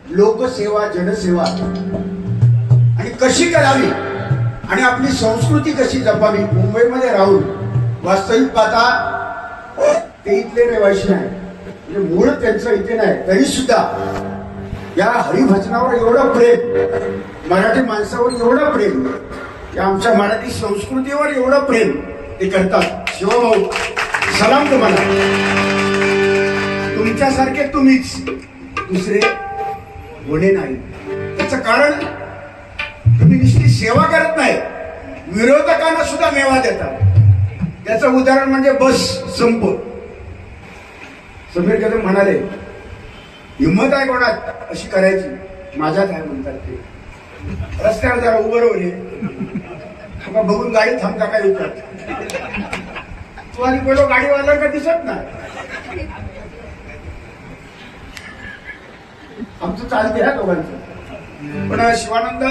लोकसेवा, जनसेवा आणि कशी करावी आणि आपली संस्कृती कशी जपावी. मुंबईमध्ये राहून वास्तविक पाहता ते इथले रहिवासी नाही, म्हणजे मूळ त्यांचं इथे नाही, तरी सुद्धा या हरिभजनावर एवढं प्रेम, मराठी माणसावर एवढं प्रेम, या आमच्या मराठी संस्कृतीवर एवढं प्रेम ते करतात. शिवभाऊ, सलाम तुम्हाला. तुमच्यासारखे तुम्हीच, दुसरे कोणी नाही. त्याचं कारण तुम्ही नुसती सेवा करत नाही, विरोधकांना सुद्धा मेवा देतात. त्याचं उदाहरण म्हणजे बस संप. समीर कदम म्हणाले, हिंमत आहे कोणात अशी करायची, माझ्यात आहे म्हणतात ते. रस्त्यावर जरा उभं राहून तुला बघून गाडी थांबता काय विचार, तू आणि बोलो गाडीवाला का दिसत नाही. आमचं चालते ह्या दोघांचं. पण शिवानंद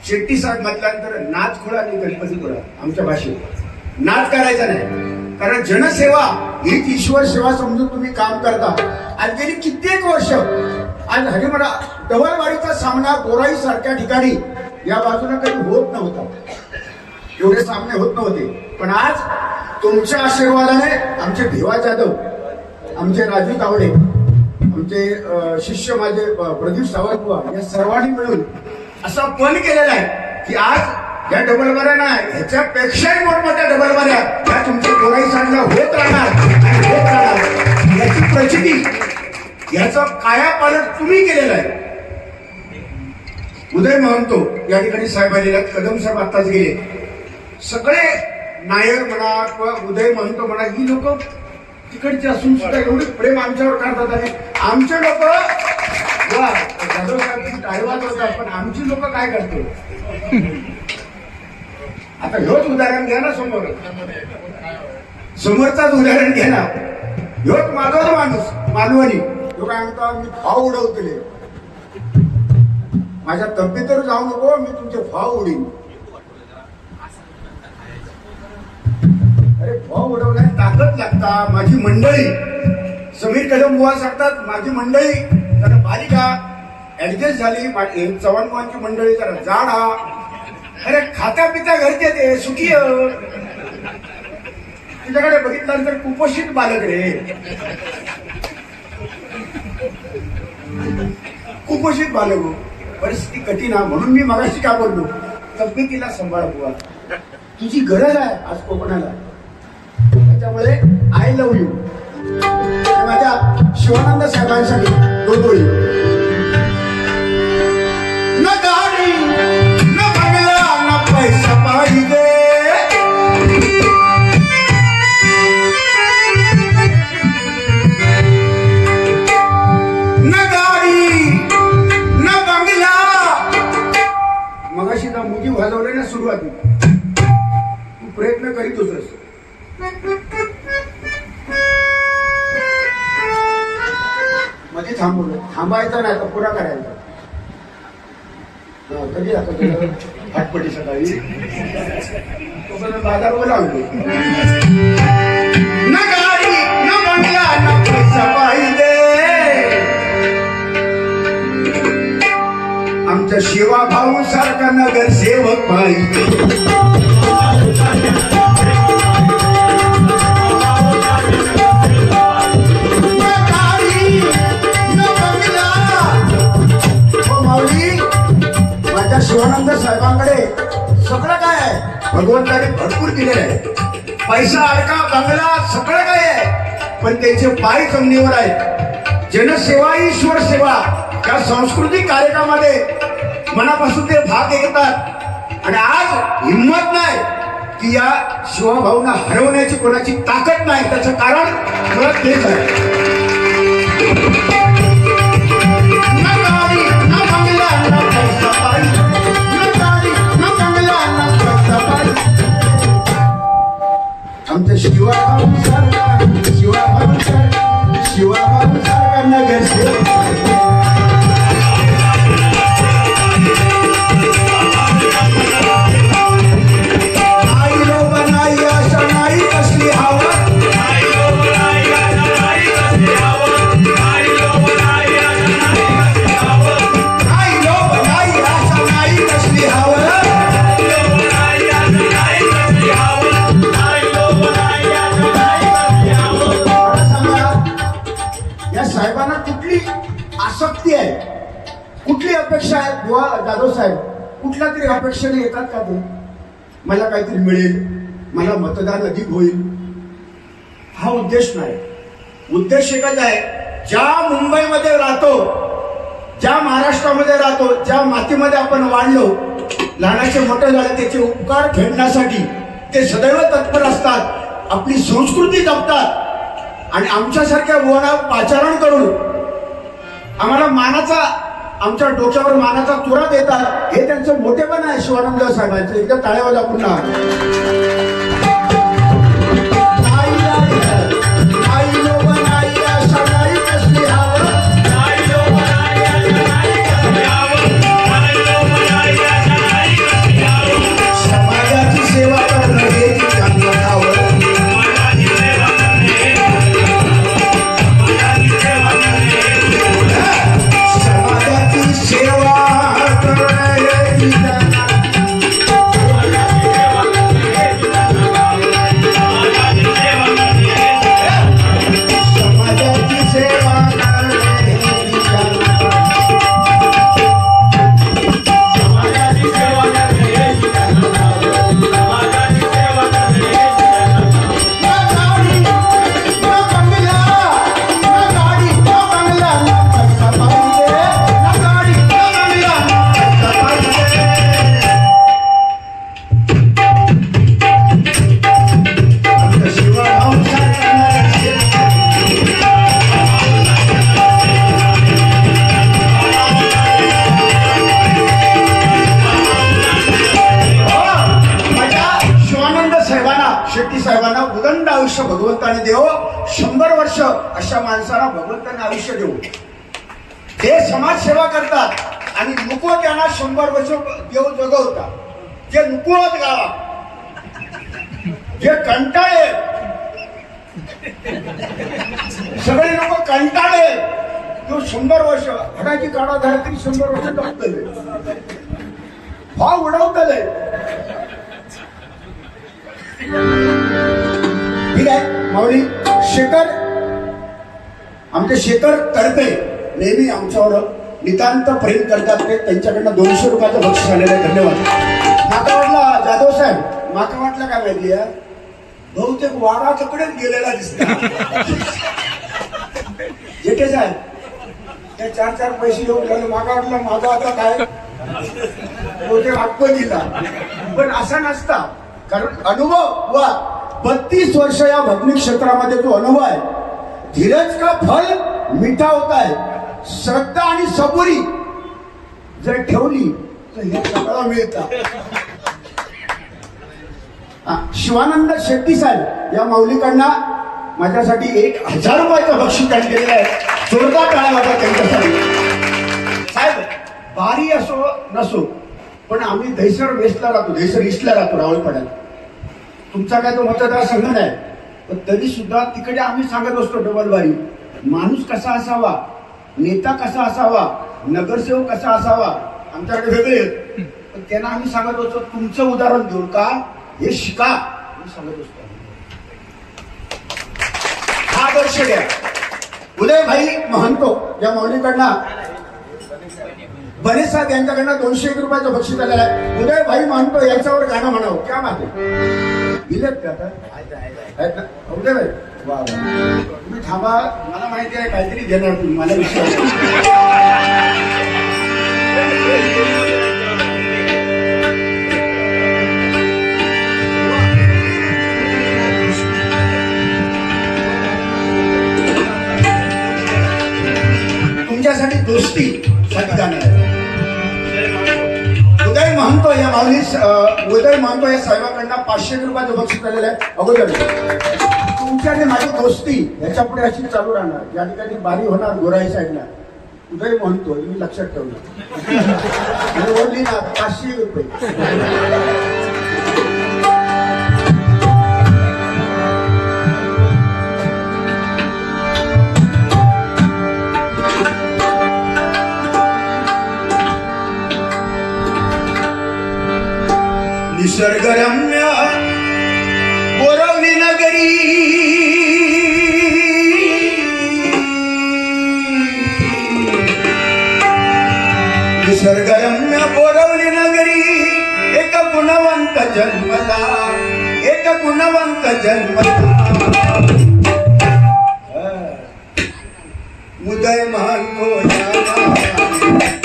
शेट्टी साहेब म्हटल्यानंतर नाच खोळा आणि गणपती खोळा आमच्या भाषेत नाच करायचा नाही. कारण जनसेवा हीच ईश्वर सेवा समजून तुम्ही काम करता. आज गेली कित्येक वर्ष आज हरिमरा डबलवाडीचा सामना गोराई सारख्या ठिकाणी या बाजूला कधी होत नव्हता, एवढे सामने होत नव्हते. पण आज तुमच्या आशीर्वादाने आमचे भिवा जाधव, आमचे राजू तावडे, आमचे शिष्य माझे प्रदीप सावंत या सर्वांनी मिळून असा पण केलेला आहे की आज या डबलबाऱ्या नाही, ह्याच्यापेक्षाही मोठमोठ्या डबलबाऱ्या या तुमच्या गोराई साईडला होत राहणार आणि होत राहणार. याची प्रचिती, याचा कायापालट तुम्ही केलेला आहे. उदय महंतो या ठिकाणी साहेब आलेले आहेत, कदम साहेब आत्ताच गेले. सगळे नायर म्हणा किंवा उदय महंतो म्हणा, ही लोक तिकडचे असून सुद्धा एवढे प्रेम आमच्यावर करतात. आणि आमचे लोक जाधव साहेब टाळवाच होतात, पण आमची लोक काय करतो. आता ह्योच उदाहरण घ्या ना, समोरचाच उदाहरण घ्या ना. ह्योच माधव माणूस मालवणी, तो काय म्हणतो, मी भाव उडवतले, माझ्या तब्येतीवर जाऊ नको, मी तुमचे भाव उडीन. अरे भाव उडवण्यात ताकद लागता. माझी मंडळी, समीर कदम बुवा सांगतात, माझी मंडळी जरा बारीका ऍडजस्ट झाली, चव्हाण बुवांची मंडळी जरा जाड हा. अरे खाता पिता घरचे ते सुखी. तुझ्याकडे बघितल्यानंतर कुपोषित बालक रे, कुपोषित बालक हो. परिस्थिती कठीण हा. म्हणून मी मगाशी का बोललो, तब्येतीला सांभाळ बुवा, तुझी गरज आहे आज कोकणाला. त्याच्यामुळे आय लव्ह यू. माझ्या शिवानंद साहेबांसाठी दोन ओळी. न गाडी न बंगला न पैसा पाहिजे, न गाडी न बंगला. मगाशी ना मुजी वाजवले ना सुरुवातीत, तू प्रयत्न करीत होतस. मध्ये थांबवलं, थांबायचं नाही तर पुरा करायचा. कधी दाखवतो आठपटी सकाळी बाजारवर लावलो. न गाडी न बंगला न पैसा पाहिजे, आमच्या शिवा भाऊ सारखा नगरसेवक पाहिजे. शिवानंद साहेबांकडे सगळं काय आहे, भगवंताने भरपूर दिलेलं आहे. पैसा अडका बंगला सगळं काय आहे, पण त्यांचे पाय जमिनीवर आहेत. जनसेवा ईश्वर सेवा या सांस्कृतिक कार्यक्रमामध्ये मनापासून ते भाग घेतात. आणि आज हिंमत नाही की या शिवाभाऊंना हरवण्याची कोणाची ताकद नाही. त्याचं कारण मुळात तेच आहे. आमच्या शिवाभाऊ सारखा नगरसेवक. आई लो बनाई आशा नाही कसली हवा, आई लो बनाई आशा नाही साहेबांना कुठली आसक्ती आहे, कुठली अपेक्षा आहे? बुवा जाधव साहेब कुठल्या तरी अपेक्षेने येतात का ते? मला काहीतरी मिळेल, मला मतदान अधिक होईल, हा उद्देश नाही. उद्देश एकच आहे, ज्या मुंबईमध्ये राहतो, ज्या महाराष्ट्रामध्ये राहतो, ज्या मातीमध्ये आपण वाढलो, लहानाचे मोठे झाले, त्याचे उपकार फेडण्यासाठी ते सदैव तत्पर असतात, आपली संस्कृती जपतात आणि आमच्यासारख्या बुवांना पाचारण करून आम्हाला मानाचा, आमच्या डोक्यावर मानाचा तुरा देतात. हे त्यांचं मोठेपण आहे शिवानंद साहेबांचं. एकदा टाळ्या वाजवा पुन्हा. शेट्टी साहेबांना उदंड आयुष्य भगवंताने देव. 100 वर्ष अशा माणसाला भगवंताने आयुष्य देऊ. ते समाजसेवा करतात आणि नको त्यांना 100 वर्ष देव जगवतात. जे नको होत गावात, जे कंटाळे, सगळे लोक कंटाळे, तो 100 वर्ष हडाची काढा झाला तरी 100 वर्ष जगतले, भाव उडवतले. ठीक आहे. माऊली शेखर, आमचे शेखर तडपे नेहमी आमच्यावर नितांत प्रेम करतात. ते त्यांच्याकडनं 200 रुपयाचं बक्षीस आलेलं आहे. धन्यवाद. माका वाटला जाधव साहेब, माका वाटलं काय माहिती आहे, बहुतेक वाराकडेच गेलेला दिसला. जेठे साहेब ते 4 पैसे येऊन गेले. माका वाटलं माझा आता काय बहुतेक हक्क दिला, पण असा नसता. कारण अनुभव वा 32 वर्ष या भगनी क्षेत्रामध्ये जो अनुभव आहे, धीरज का फल मिठा होता है, श्रद्धा आणि सबुरी जर ठेवली तर हे सगळं मिळतं. शिवानंद शेट्टी साहेब या माऊलीकडनं माझ्यासाठी 1000 रुपयाचं बक्षीस त्यांनी दिलेलं आहे. जोरदार टाळ्या वाजवा त्यांच्यासाठी. साहेब बारी असो नसो, पण आम्ही दहिसर वेस्टला राहतो, दहिसर ईस्टला राहतो, रावळपाड्यात. तुमचा काय तो मतदारसंघ नाही, पण तरी सुद्धा तिकडे आम्ही सांगत असतो डबल बारी. माणूस कसा असावा, नेता कसा असावा, नगरसेवक कसा असावा, आमच्याकडे वेगळे आहेत, पण त्यांना आम्ही सांगत असतो तुमचं उदाहरण देऊन का हे शिका सांगत असतो. हा आदर्श द्या. उदयभाई महंतो या माऊलीकडनं बने साहेब यांच्याकडनं 201 रुपयाचं बक्षीस आलेलं आहे. उदयभाई महंतो यांच्यावर गाणं म्हणावं. क्या बात आहे. दिलेत का आता? आहेत ना उदयभाई? वा वा. तुम्ही थांबा, मला माहिती आहे काहीतरी देणार तुम्ही, मला विश्वास तुमच्यासाठी दोस्ती साठी गाणं आहे. उदय महंतो या माऊलीस, उदय महंतो या साहेबांकडनं 500 रुपयाचं बक्षीस आलेलं आहे. अगोदर तुमची आणि माझी दोस्ती ह्याच्या पुढे अशी चालू राहणार. या ठिकाणी बारी होणार गोराई साईडला. उदय म्हणतो मी लक्षात ठेवलं. ओढली ना 500 रुपये. निसर्गरम्य बोरवली नगरी, निसर्गरम्य बोरवली नगरी एक गुणवंत जन्मला, एक गुणवंत जन्मला. उदय म्हणतो या नावाने,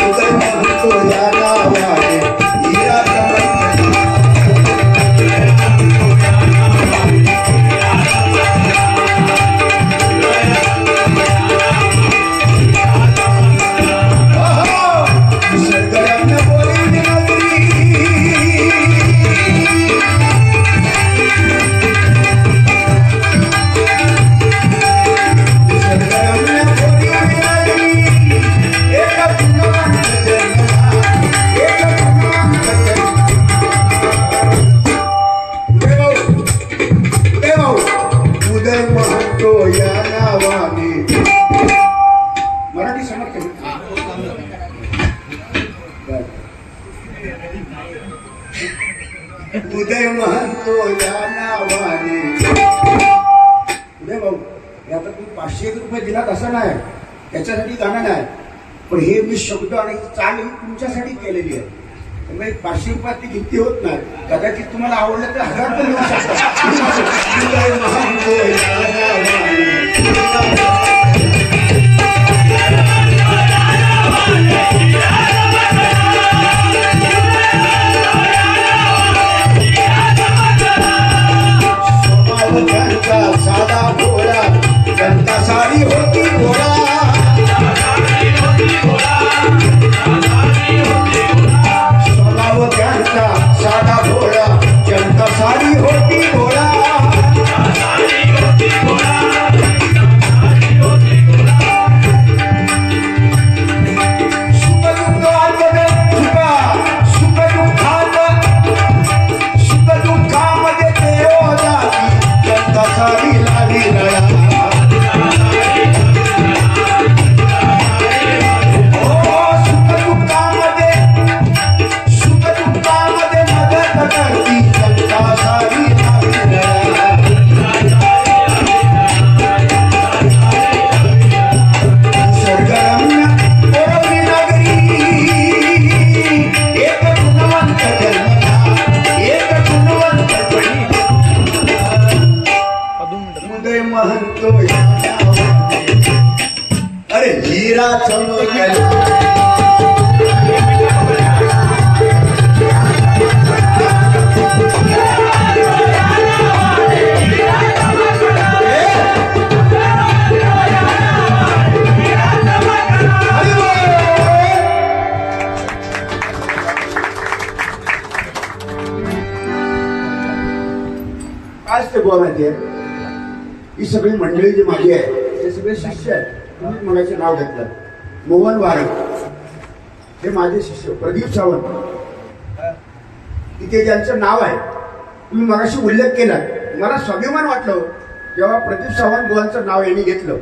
उदय म्हणतो या नावाने, हीरा उदय म्हणतो या नावाने. उदय भाऊ, आता तुम्ही 500 रुपये दिलात असं नाही, त्याच्यासाठी गाणं नाही, पण हे मी शब्द आणि चाल ही तुमच्यासाठी केलेली आहे. त्यामुळे 500 रुपयात ती किती होत नाही. कदाचित तुम्हाला आवडलं तर 1000 पण मिळू शकतात. उदय म्हणतो या नावाने. साधा भोळा जनता सारी होती भोळा, स्वभाव त्यांचा साधा भोळा जनता सारी होती भोळा. सुखदुःखामध्ये देव जाती जनता सारी लावी लळा. सुखदुःखामध्ये मदत करती जनता सारी लावी लळा. निसर्गरम्य बोरवली नगरी एक गुणवंत जन्मला, एक गुणवंत उदय म्हणतो या नावाने. अरे हीरा चमकला. आज ते बोलायचे ही सगळी मंडळी जी माझी आहे ते सगळे शिष्य आहेत. तुम्ही मगाचे नाव घेतलं, मोहन वारक हे माझे शिष्य. प्रदीप सावंत इथे ज्यांचं नाव आहे तुम्ही मगाशी उल्लेख केला, मला स्वाभिमान वाटलं जेव्हा प्रदीप सावंत बुवांचं नाव यांनी घेतलं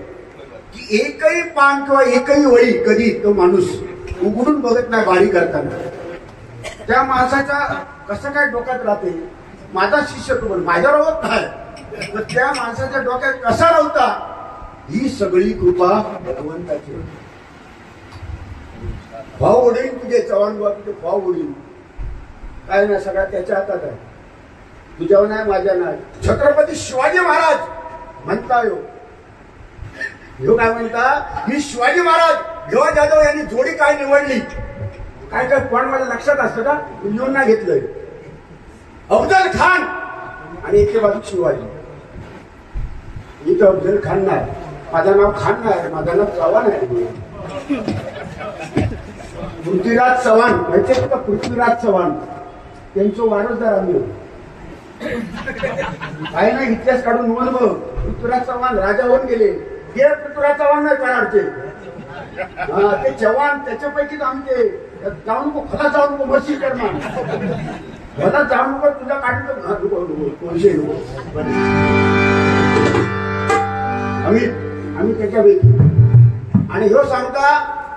की एकही पान किंवा एकही वळी कधी तो माणूस उघडून बघत नाही बारी करताना. त्या माणसाच्या कसं काय डोक्यात राहते, माझा शिष्य तुम्हाला माझ्या रोवत नाही तर त्या माणसाच्या डोक्यात कसा राहता, ही सगळी कृपा भगवंताची. भाव ओढील तुझे चव्हाण बाबा, तुझे भाव ओढील काय ना, सगळ्या त्याच्या हातात आहे, तुझ्यावर नाही माझ्या नाही. छत्रपती शिवाजी महाराज म्हणता ह्यो काय म्हणता, मी शिवाजी महाराज जेव्हा जाधव यांनी जोडी काय निवडली, काय काय पण मला लक्षात असतं का, लिहून नाही घेतलंय. अफजल खान आणि एके बाजू शिवाजी. इथं अफजल खान नाही, माझं नाव खान नाही, माझं नाव चव्हाण आहे. पृथ्वीराज चव्हाण माहितीये का, पृथ्वीराज चव्हाण त्यांचं वारसदार आम्ही. काही नाही इतिहास काढून नोंद बघ, पृथ्वीराज चव्हाण राजा होऊन गेले. हे पृथ्वीराज चव्हाण नाही कराडचे, ते चव्हाण त्याच्यापैकीच आमचे. जाऊ नको खला, जाऊ नको मस्ती करणार, मला जाऊ नको तुझा काढतो आम्ही त्याच्यापैकी. आणि ह्यो सांगता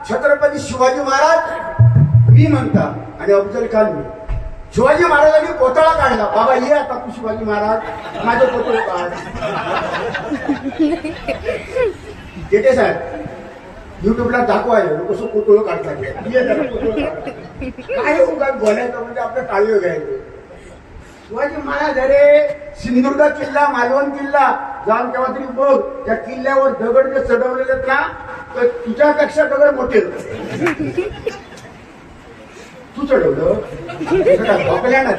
छत्रपती शिवाजी महाराज मी म्हणता आणि अफजल खान मी. शिवाजी महाराजांनी कोतळा काढला, बाबा ये आता तू शिवाजी महाराज माझं कोतळ काढ. जेठे साहेब युट्यूबला दाखवायला कसं पुतळं काढतात काय उगाच बोलायचं म्हणजे आपलं टाळी घ्यायचं. शिवाजी महाराज अरे सिंधुदुर्ग किल्ला, मालवण किल्ला जाऊन केव्हा तरी बघ, त्या किल्ल्यावर दगड जे चढवलेले आहेत ना, तर तुझ्यापेक्षा दगड मोठे. तू चढवलं भोकल्या ना.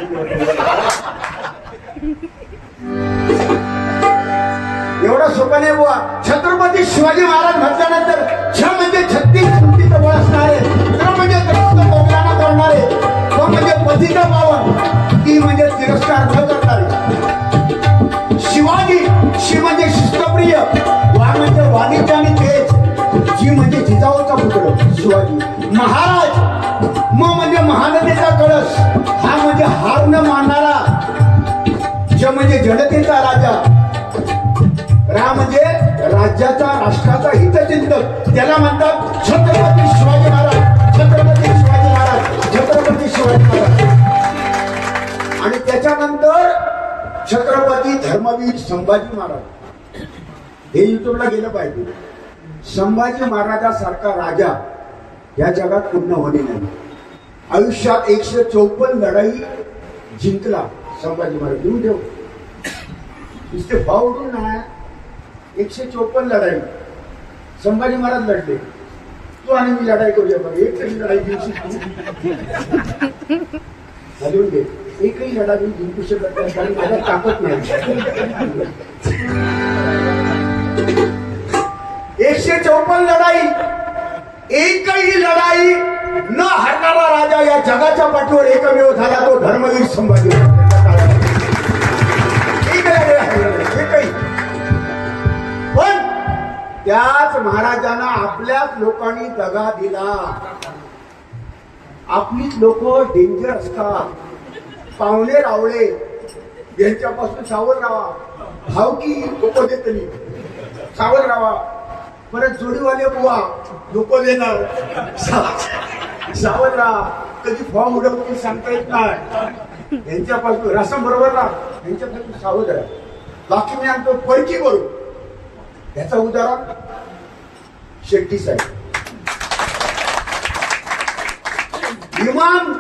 एवढा सोपा नाही बुवा. छत्रपती शिवाजी महाराज म्हटल्यानंतर छ म्हणजे 36 कोटीचं बळ असणारे, त्र म्हणजे त्रस्त मोगलांना करणारे, प म्हणजे पतित पावन, ती म्हणजे तिरस्कार न करणारे. शिवाजी, शि म्हणजे शिस्तप्रिय, वा म्हणजे वाणिज्य आणि तेज, जी म्हणजे जिजाऊचा पुत्र शिवाजी. महाराज, म म्हणजे महानतेचा कळस, हा म्हणजे हार न मानणारा, ज म्हणजे जनतेचा राजा, रा म्हणजे राज्याचा, राष्ट्राचा हितचिंतक, त्याला म्हणतात छत्रपती शिवाजी महाराज. छत्रपती शिवाजी महाराज, छत्रपती शिवाजी महाराज. आणि त्याच्यानंतर छत्रपती धर्मवीर संभाजी महाराज. हे युट्यूबला गेलं पाहिजे. संभाजी महाराजासारखा राजा या जगात पूर्ण होणे नाही. आयुष्यात 154 लढाई जिंकला संभाजी महाराज. लिहून ठेव, नुसते भाव उडून नाही, 154 लढाई संभाजी महाराज लढले. तू आणि मी लढाई करूया बघ. एक तरी लढाई जिंकू घालून घे. एकही लढाई जिंकू शकत नाही, कारण माझ्या ताकद नाही. 154 लढाई, एकही लढाई न हरणारा राजा या जगाच्या पाठीवर एकमेव झाला, तो धर्मवीर संभाजी महाराज. एकही. पण त्याच महाराजांना आपल्याच लोकांनी दगा दिला. आपलीच लोक डेंजर असतात. पाहुणे रावळे यांच्यापासून सावध राहा. भावकी लोक देतली, सावध राहा. परत जोडीवाले बुवा लोक देणार, सावध राहा. कधी फॉर्म उडवतील सांगता येत नाही. यांच्यापासून रसम बरोबर ना, यांच्यापासून सावध राहा. बाकी मी आणतो परकी करू. याचं उदाहरण शेट्टी साहेब. इमान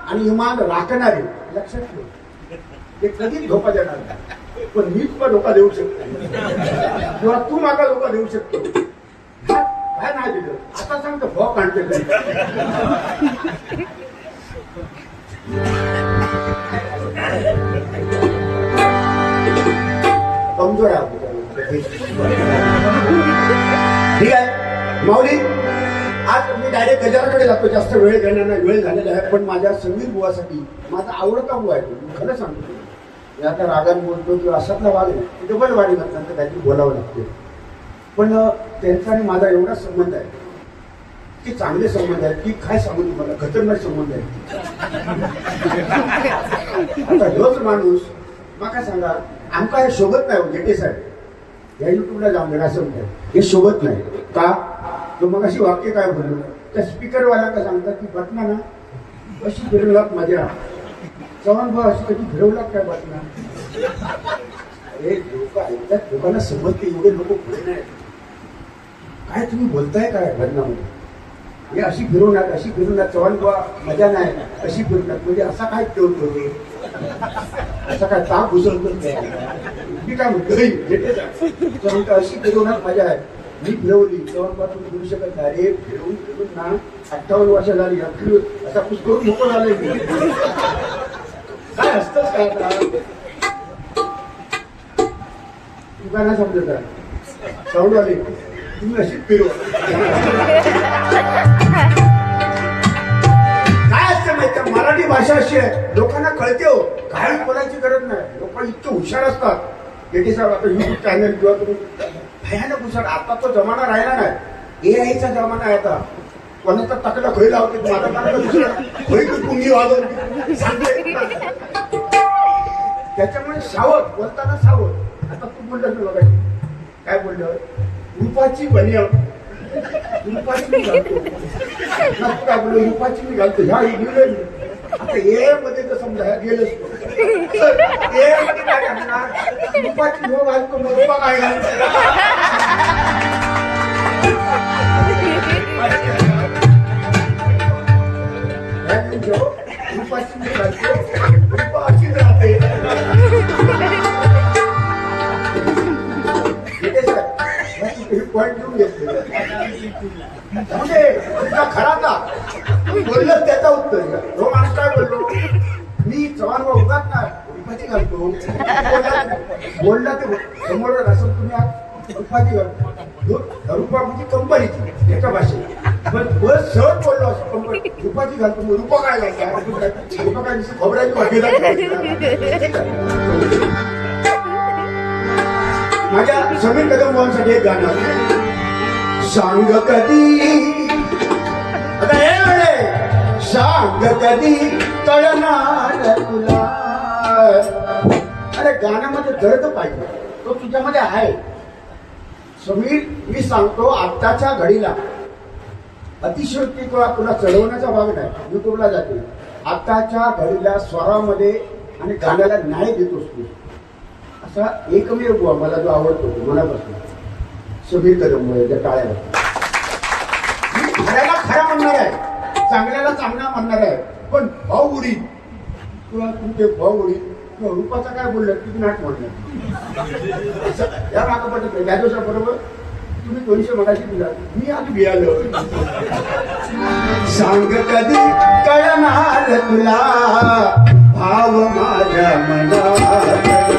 आणि इमान राखणारे, लक्षात ठेव, ते कधीच धोका देणार नाही. पण मी तुला धोका देऊ शकतो किंवा तू मला धोका देऊ शकतो. काय नाही दिलं आता सांगतो भाव काढते. कमजोर आहे. ठीक आहे माऊली, आज मी डायरेक्ट गजाराकडे जातो. जास्त वेळ घेणार नाही, वेळ झालेला आहे. पण माझ्या संगीत बुवासाठी माझा आवडता बुवा आहे. खरं सांगतो, मी आता रागाने बोलतो किंवा अशातला वाद आहे, डबल वाढी नंतर काहीतरी बोलावं लागते. पण त्यांचा आणि माझा एवढा संबंध आहे की चांगले संबंध आहेत की काय सांगू तुम्हाला, खतरनाक संबंध आहे. आता रोज माणूस मग काय सांगा, आमका हे शोभत नाही. जेटे साहेब या युट्यूबला जाऊन दे असं म्हणतात, हे शोभत नाही का. तो मग अशी वाक्य काय बोललो, त्या स्पीकरवाला का सांगतात की बटना ना अशी फिरवलात माझ्या चव्हाण भाऊ, अशी कधी फिरवलात काय बटना. अरे लोक ऐकतात, लोकांना समजते, एवढे लोक पुढे नाही. काय तुम्ही बोलताय काय बदनामध्ये, हे अशी फिरवणार, अशी फिरवणार, चव्हाण भाऊ मजा नाही, अशी फिरवणार. म्हणजे असा काय ठेवतो, असा काय ताप घुसळतो. मी काय म्हणतो, अशी फिरवणार मजा आहे. मी फिरवली, चव्हाण भाऊ तुम्ही फिरू शकत नाही. अरे फिरवून फिरून ना 58 वर्ष झाली, असा खुश करून मोकळ झालंय. काय असतंच काय तुका नाही समजत आहे. साऊंडवाले तुम्ही अशी फिरवा. काय असतं माहिती, मराठी भाषा अशी आहे, लोकांना कळते हो, काही बोलायची गरज नाही. लोक इतके हुशार असतात. जेटी साहेब आता युट्यूब चॅनल किंवा तुम्ही भयानक हुशार. आता तो जमाना राहिला नाही, AI चा जमाना आहे. आता कोणाचा तकला खोई लावते, माझा टाकला खोई कुंगी वाजवते सांगते. त्याच्यामुळे सावध, बोलताना सावध. आता तू बोललं ना बघा, काय बोललं, रूपाची बनिया, रूपाची मी घालतो. काय बोललो, रूपाची मी घालतो. ह्या गेलं. आता ए मध्ये तर समजा गेलंच. ए मध्ये काय घालणार, रूपाची हो घालतो, मग रूपा काय घालतो. म्हणजे तुझा खरा का बोललं त्याचा उत्तर द्या. तो माणूस काय बोललो, मी चव्हाण उगाच ना उपाधी घालतो. बोलला ते समोर असं तुम्ही आज उपाधी घालतो. रुपा म्हणजे कंपनीची एका भाषेत. पण बस सहज बोललो असं कंपनी उपाधी घालतो. मग रुपा काय घालतो, रुपा काय खबराची वाटेला. माझ्या समीर कदम भावांसाठी एक गाणं. सांग कधी आता हे वेळे सांग कधी कळणार तुला. अरे गाण्यामध्ये दर्द पाहिजे, तो तुझ्यामध्ये आहे. समीर मी सांगतो, आत्ताच्या घडीला अतिशयोक्ती तुला चढवण्याचा भाग नाही, युट्यूबला जाते. आत्ताच्या घडीला स्वरामध्ये आणि गाण्याला न्याय देतोस तू. असा एकमेव बुवा मला जो आवडतो मनापासून, समीर कदम त्या टाळ्याला. खऱ्याला खरा म्हणणार आहे, चांगल्याला चांगला म्हणणार आहे. पण भाऊ उडी तुला तुमचे भाऊ उडी रूपाचा काय बोललं किती नाट म्हणलं या मागं पडत नाही. त्या दिवसाबरोबर तुम्ही 200 मगाशी दिला, मी आज भियालो. सांग कधी कळणार तुला भाव माझ्या मनात.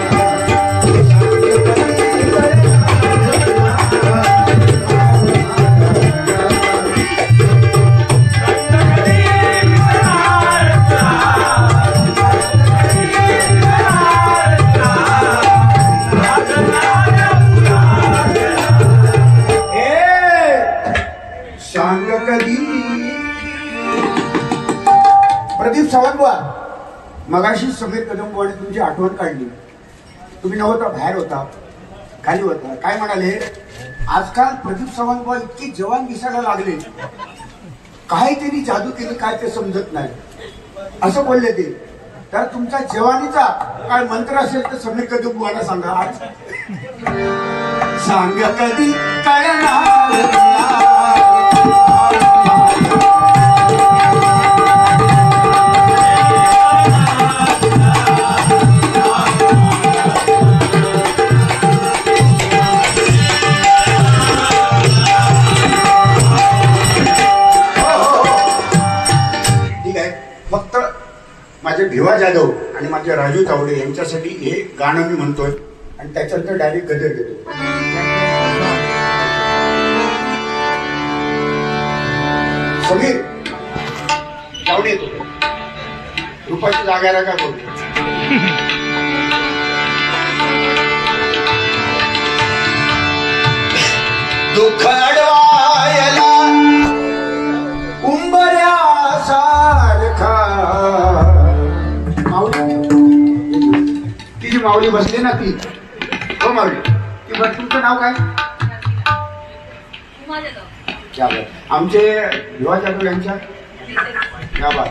प्रदीप सावंतवार मगाशी समीर कदम बुवाने तुमची आठवण काढली. तुम्ही नव्हता, बाहेर होता, खाली होता. काय म्हणाले, आजकाल प्रदीप सावंतवार इतकी जवान दिसायला लागले, काय त्यांनी जादू केली काय ते समजत नाही असं बोलले ते. तर तुमचा जवानीचा काय मंत्र असेल तर समीर कदम बुवाला सांगा. आज सांग कधी कळणार. फक्त माझे भिवा जाधव आणि माझे राजू तावडे यांच्यासाठी हे गाणं मी म्हणतोय आणि त्याच्यानंतर डायरेक्ट गजर घेतो. समीर तावडे येतो, रुपाची जागायला काय बोलतो. दुःख अडवायला उंबऱ्या सारखा ती जी माऊली बसली ना ती, हो माऊली ती बस. तुमचं नाव काय? आमचे युवा जाधव यांच्या या बात.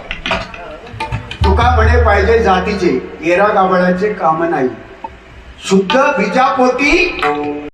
तुका म्हणे पाहिजे जातीचे येरा गावळाचे काम नाही, शुद्ध बीजापोटी